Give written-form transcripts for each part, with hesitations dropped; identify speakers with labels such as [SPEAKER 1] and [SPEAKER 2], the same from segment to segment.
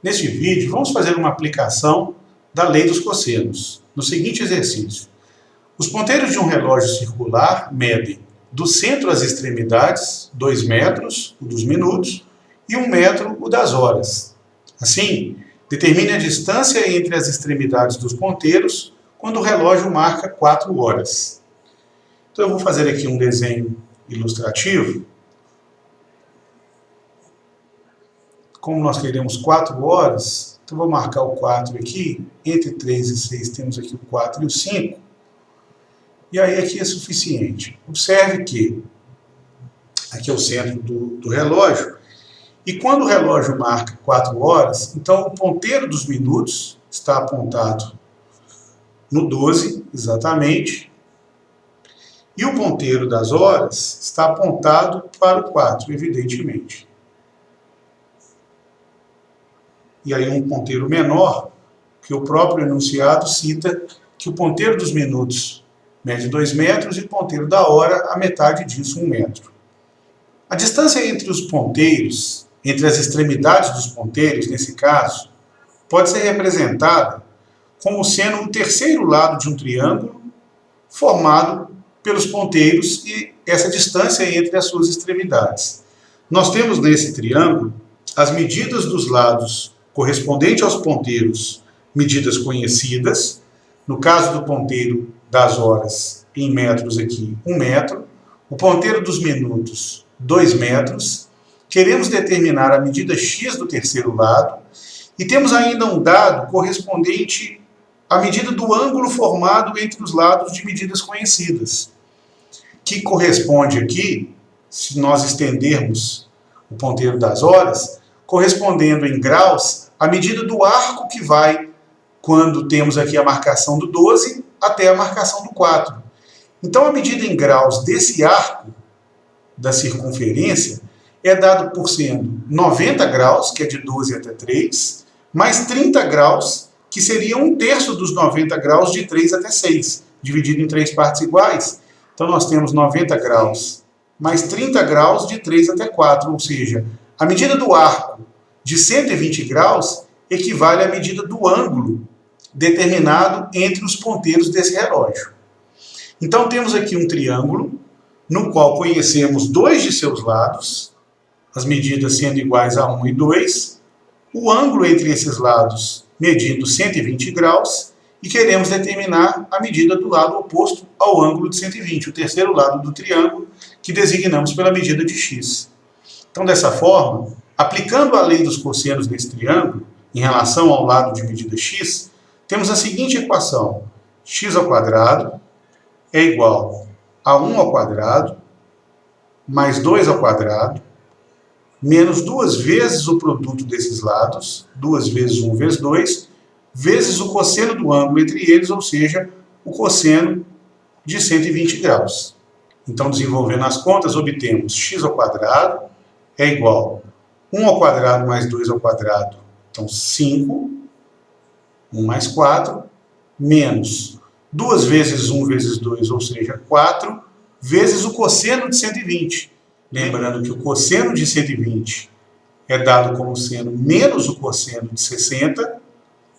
[SPEAKER 1] Neste vídeo, vamos fazer uma aplicação da lei dos cossenos, no seguinte exercício. Os ponteiros de um relógio circular medem do centro às extremidades 2 metros, o dos minutos, e 1 metro, o das horas. Assim, determine a distância entre as extremidades dos ponteiros quando o relógio marca 4 horas. Então eu vou fazer aqui um desenho ilustrativo. Como nós queremos 4 horas, então vou marcar o 4 aqui, entre 3 e 6 temos aqui o 4 e o 5, e aí aqui é suficiente. Observe que aqui é o centro do relógio, e quando o relógio marca 4 horas, então o ponteiro dos minutos está apontado no 12, exatamente, e o ponteiro das horas está apontado para o 4, evidentemente. E aí um ponteiro menor, que o próprio enunciado cita que o ponteiro dos minutos mede 2 metros e o ponteiro da hora, a metade disso, 1 metro. A distância entre os ponteiros, entre as extremidades dos ponteiros, nesse caso, pode ser representada como sendo o terceiro lado de um triângulo formado pelos ponteiros e essa distância entre as suas extremidades. Nós temos nesse triângulo as medidas dos lados correspondente aos ponteiros, medidas conhecidas. No caso do ponteiro das horas, em metros aqui, 1 metro. O ponteiro dos minutos, 2 metros. Queremos determinar a medida x do terceiro lado. E temos ainda um dado correspondente à medida do ângulo formado entre os lados de medidas conhecidas, que corresponde aqui, se nós estendermos o ponteiro das horas, correspondendo em graus à medida do arco que vai, quando temos aqui a marcação do 12, até a marcação do 4. Então, a medida em graus desse arco, da circunferência, é dado por sendo 90 graus, que é de 12 até 3, mais 30 graus, que seria 1/3 dos 90 graus de 3 até 6, dividido em 3 partes iguais. Então, nós temos 90 graus mais 30 graus de 3 até 4, ou seja, a medida do arco de 120 graus equivale à medida do ângulo determinado entre os ponteiros desse relógio. Então temos aqui um triângulo, no qual conhecemos 2 de seus lados, as medidas sendo iguais a 1 e 2, o ângulo entre esses lados medindo 120 graus, e queremos determinar a medida do lado oposto ao ângulo de 120, o terceiro lado do triângulo, que designamos pela medida de x. Então, dessa forma, aplicando a lei dos cossenos desse triângulo, em relação ao lado de medida x, temos a seguinte equação: x² é igual a 1² mais 2² menos 2 vezes o produto desses lados, 2 vezes 1 vezes 2, vezes o cosseno do ângulo entre eles, ou seja, o cosseno de 120 graus. Então, desenvolvendo as contas, obtemos x² é igual a 1² mais 2², então 5, 1 mais 4, menos 2 vezes 1 vezes 2, ou seja, 4, vezes o cosseno de 120. Lembrando que o cosseno de 120 é dado como sendo menos o cosseno de 60,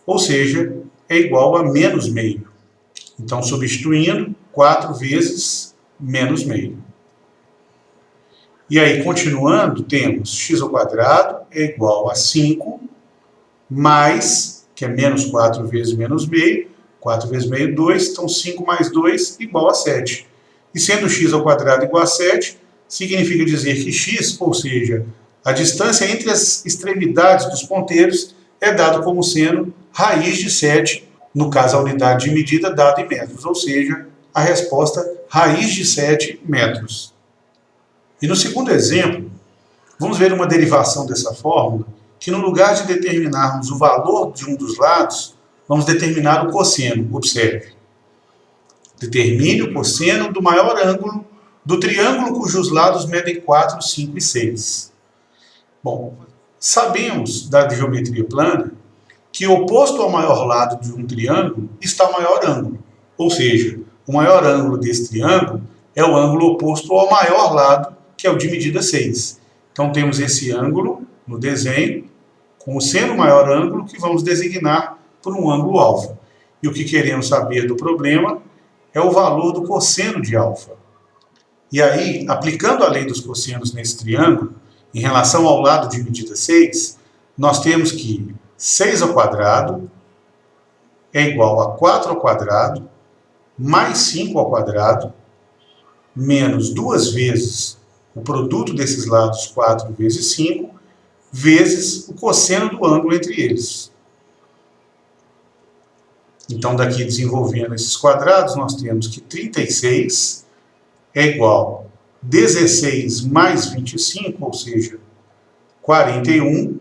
[SPEAKER 1] ou seja, é igual a menos meio. Então, substituindo, 4 vezes menos meio. E aí, continuando, temos x² é igual a 5, mais, que é menos 4 vezes menos meio, 4 vezes meio, 2, então 5 mais 2 igual a 7. E sendo x² igual a 7, significa dizer que x, ou seja, a distância entre as extremidades dos ponteiros, é dado como sendo raiz de 7, no caso a unidade de medida dada em metros, ou seja, a resposta raiz de 7 metros. E no segundo exemplo, vamos ver uma derivação dessa fórmula, que no lugar de determinarmos o valor de um dos lados, vamos determinar o cosseno. Observe. Determine o cosseno do maior ângulo do triângulo cujos lados medem 4, 5 e 6. Bom, sabemos da geometria plana que oposto ao maior lado de um triângulo está o maior ângulo. Ou seja, o maior ângulo desse triângulo é o ângulo oposto ao maior lado, que é o de medida 6. Então temos esse ângulo no desenho, com o seno maior ângulo que vamos designar por um ângulo alfa. E o que queremos saber do problema é o valor do cosseno de alfa. E aí, aplicando a lei dos cossenos nesse triângulo, em relação ao lado de medida 6, nós temos que 6 ao quadrado é igual a 4 ao quadrado, mais 5 ao quadrado, menos 2 vezes o produto desses lados, 4 vezes 5, vezes o cosseno do ângulo entre eles. Então, daqui desenvolvendo esses quadrados, nós temos que 36 é igual a 16 mais 25, ou seja, 41,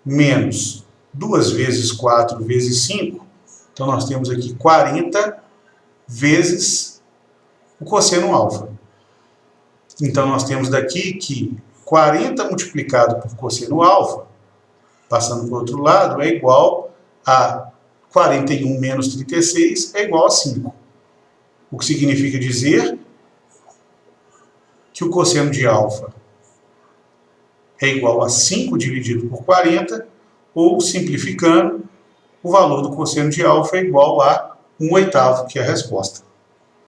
[SPEAKER 1] menos 2 vezes 4 vezes 5. Então, nós temos aqui 40 vezes o cosseno alfa. Então, nós temos daqui que 40 multiplicado por cosseno alfa, passando para o outro lado, é igual a 41 menos 36 é igual a 5. O que significa dizer que o cosseno de alfa é igual a 5 dividido por 40, ou, simplificando, o valor do cosseno de alfa é igual a 1/8, que é a resposta.